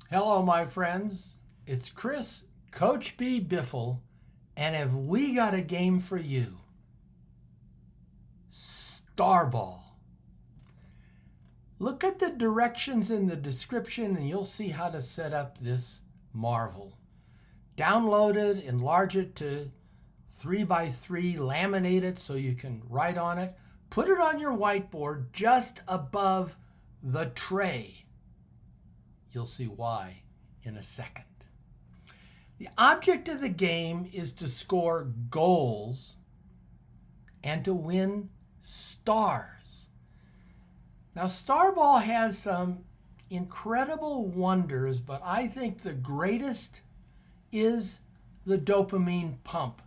Hello, my friends. It's Chris, Coach B. Biffle, and have we got a game for you? StarBall. Look at the directions in the description and you'll see how to set up this marvel. Download it, enlarge it to 3x3, laminate it so you can write on it. Put it on your whiteboard just above the tray. You'll see why in a second. The object of the game is to score goals and to win stars. Now, StarBall has some incredible wonders, but I think the greatest is the dopamine pump.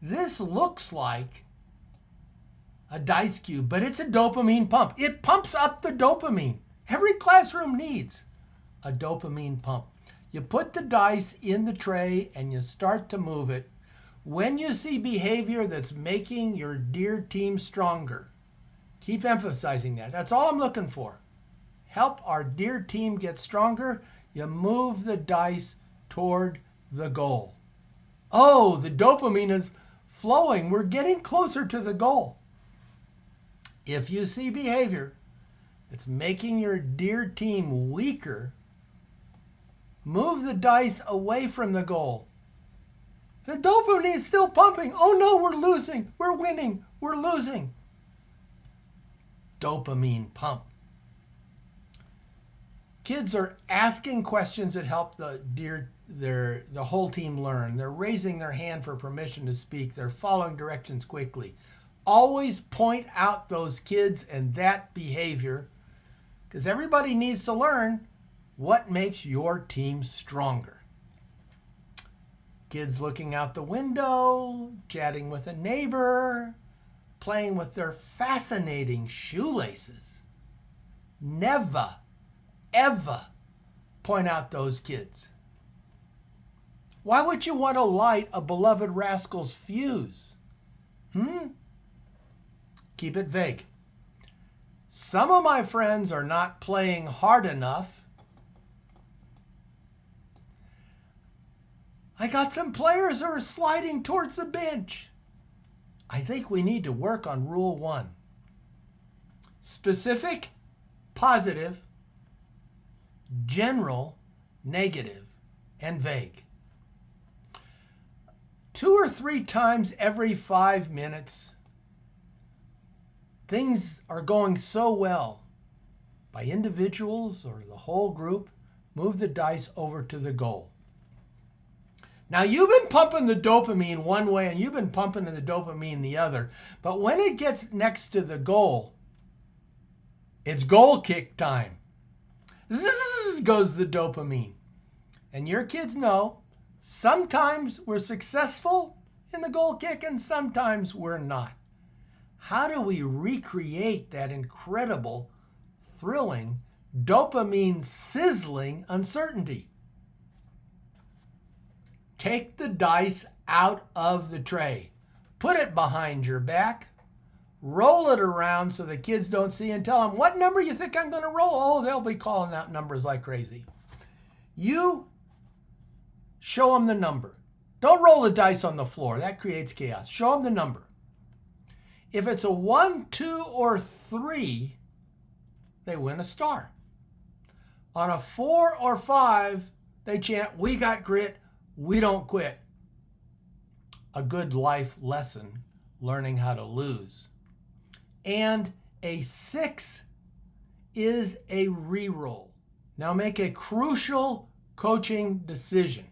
This looks like a dice cube, but it's a dopamine pump. It pumps up the dopamine. Every classroom needs a dopamine pump. You put the dice in the tray and you start to move it. When you see behavior that's making your dear team stronger, keep emphasizing that. That's all I'm looking for. Help our dear team get stronger. You move the dice toward the goal. Oh, the dopamine is flowing. We're getting closer to the goal. If you see behavior it's making your dear team weaker, move the dice away from the goal. The dopamine is still pumping. Oh no, we're losing. We're winning. We're losing. Dopamine pump. Kids are asking questions that help the whole team learn. They're raising their hand for permission to speak. They're following directions quickly. Always point out those kids and that behavior, because everybody needs to learn what makes your team stronger. Kids looking out the window, chatting with a neighbor, playing with their fascinating shoelaces. Never, ever point out those kids. Why would you want to light a beloved rascal's fuse? Keep it vague. Some of my friends are not playing hard enough. I got some players who are sliding towards the bench. I think we need to work on Rule 1. Specific, positive, general, negative, and vague. 2 or 3 times every 5 minutes, things are going so well by individuals or the whole group, move the dice over to the goal. Now, you've been pumping the dopamine one way and you've been pumping the dopamine the other, but when it gets next to the goal, it's goal kick time. Zzz goes the dopamine. And your kids know sometimes we're successful in the goal kick and sometimes we're not. How do we recreate that incredible, thrilling, dopamine sizzling uncertainty? Take the dice out of the tray. Put it behind your back. Roll it around so the kids don't see and tell them, what number you think I'm going to roll? Oh, they'll be calling out numbers like crazy. You show them the number. Don't roll the dice on the floor. That creates chaos. Show them the number. If it's a 1, 2, or 3, they win a star. On a 4 or 5, they chant, we got grit, we don't quit. A good life lesson, learning how to lose. And a 6 is a reroll. Now make a crucial coaching decision.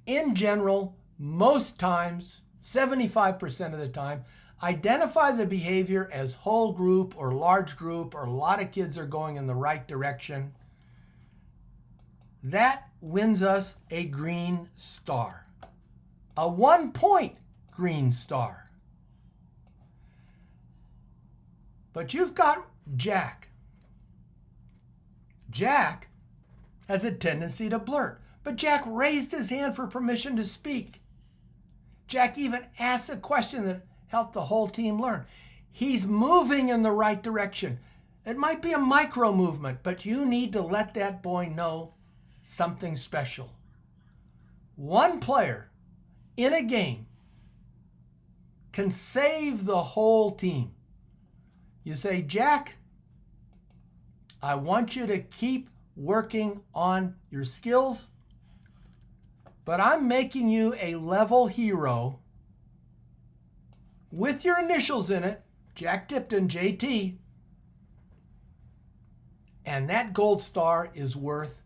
In general, most times, 75% of the time, identify the behavior as whole group or large group or a lot of kids are going in the right direction. That wins us a green star. A 1-point green star. But you've got Jack. Jack has a tendency to blurt, but Jack raised his hand for permission to speak. Jack even asked a question that helped the whole team learn. He's moving in the right direction. It might be a micro movement, but you need to let that boy know something special. One player in a game can save the whole team. You say, Jack, I want you to keep working on your skills, but I'm making you a level hero with your initials in it, Jack Dipton, JT, and that gold star is worth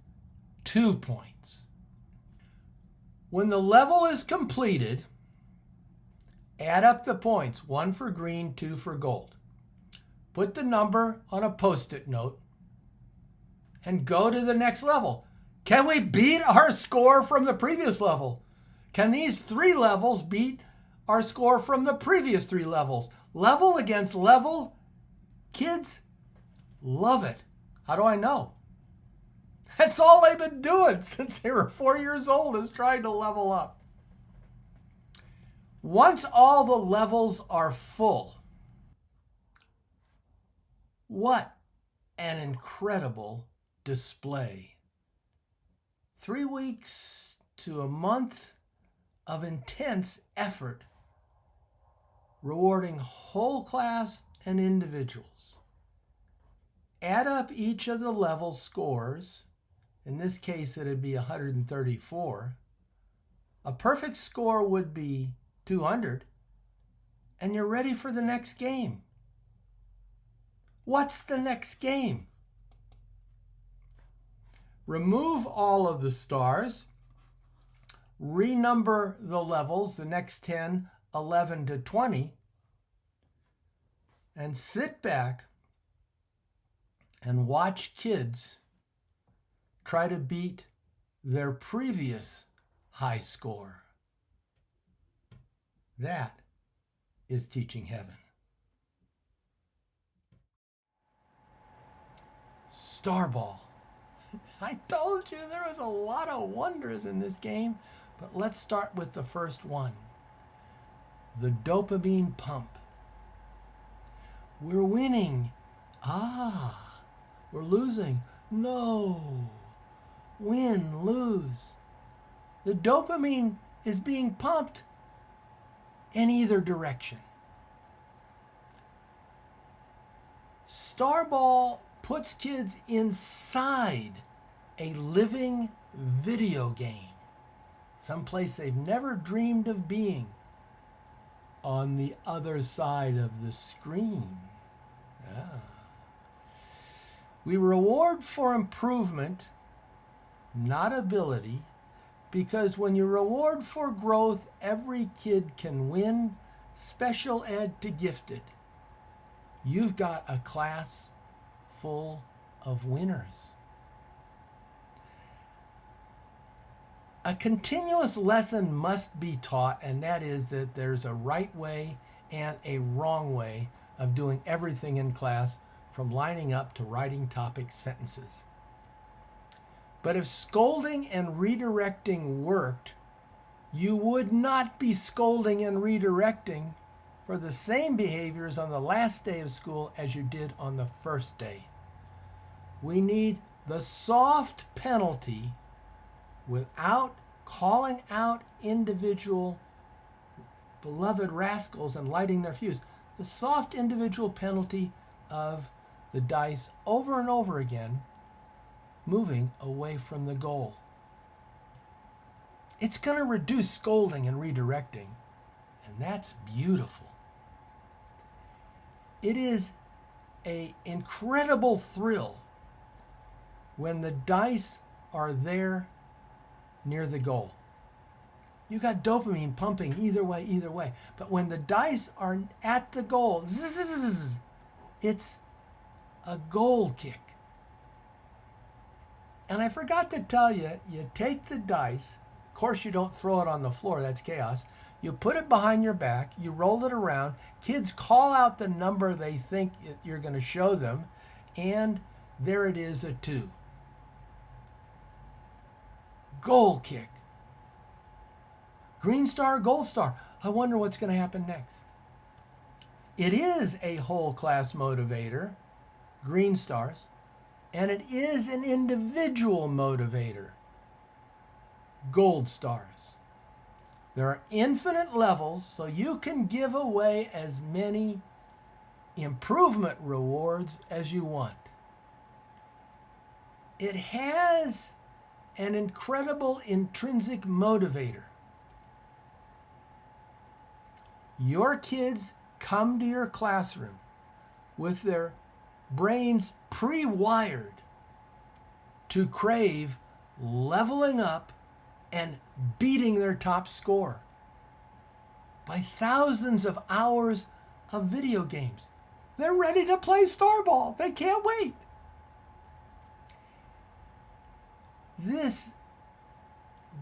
2 points. When the level is completed, add up the points, 1 for green, 2 for gold. Put the number on a Post-it note and go to the next level. Can we beat our score from the previous level? Can these 3 levels beat our score from the previous 3 levels? Level against level. Kids love it. How do I know? That's all they've been doing since they were 4 years old, is trying to level up. Once all the levels are full, what an incredible display. 3 weeks to a month of intense effort, rewarding whole class and individuals. Add up each of the level scores. In this case, it'd be 134. A perfect score would be 200, and you're ready for the next game. What's the next game? Remove all of the stars, renumber the levels, the next 10, 11 to 20, and sit back and watch kids try to beat their previous high score. That is teaching heaven. StarBall. I told you there was a lot of wonders in this game, but let's start with the first one. The dopamine pump. We're winning. We're losing. No. Win, lose. The dopamine is being pumped in either direction. StarBall puts kids inside a living video game, someplace they've never dreamed of being, on the other side of the screen. Yeah. We reward for improvement, not ability, because when you reward for growth, every kid can win, special ed to gifted. You've got a class full of winners. A continuous lesson must be taught, and that is that there's a right way and a wrong way of doing everything in class, from lining up to writing topic sentences. But if scolding and redirecting worked, you would not be scolding and redirecting for the same behaviors on the last day of school as you did on the first day. We need the soft penalty without calling out individual beloved rascals and lighting their fuse. The soft individual penalty of the dice over and over again, moving away from the goal. It's going to reduce scolding and redirecting, and that's beautiful. It is an incredible thrill when the dice are there near the goal. You got dopamine pumping either way. But when the dice are at the goal, it's a goal kick. And I forgot to tell you, you take the dice. Of course, you don't throw it on the floor. That's chaos. You put it behind your back. You roll it around. Kids call out the number they think you're going to show them. And there it is, a 2. Goal kick. Green star, gold star. I wonder what's going to happen next. It is a whole class motivator. green stars, and it is an individual motivator, gold stars. There are infinite levels, so you can give away as many improvement rewards as you want. It has an incredible intrinsic motivator. Your kids come to your classroom with their brains pre-wired to crave leveling up and beating their top score by thousands of hours of video games. They're ready to play StarBall. They can't wait. This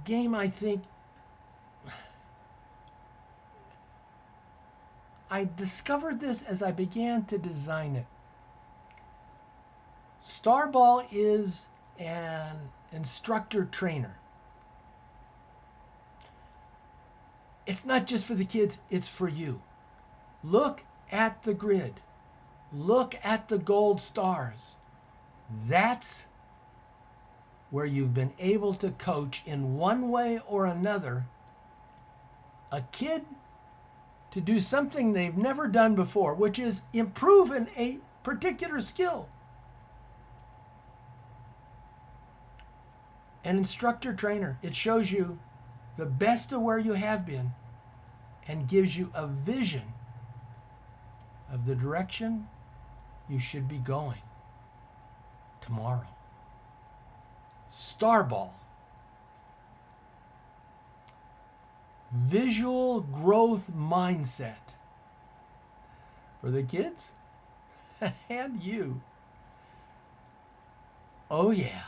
game, I think, I discovered this as I began to design it. StarBall is an instructor trainer. It's not just for the kids, it's for you. Look at the grid. Look at the gold stars. That's where you've been able to coach in one way or another a kid to do something they've never done before, which is improve in a particular skill. An instructor trainer, it shows you the best of where you have been and gives you a vision of the direction you should be going tomorrow. StarBall. Visual growth mindset for the kids and you. Oh yeah.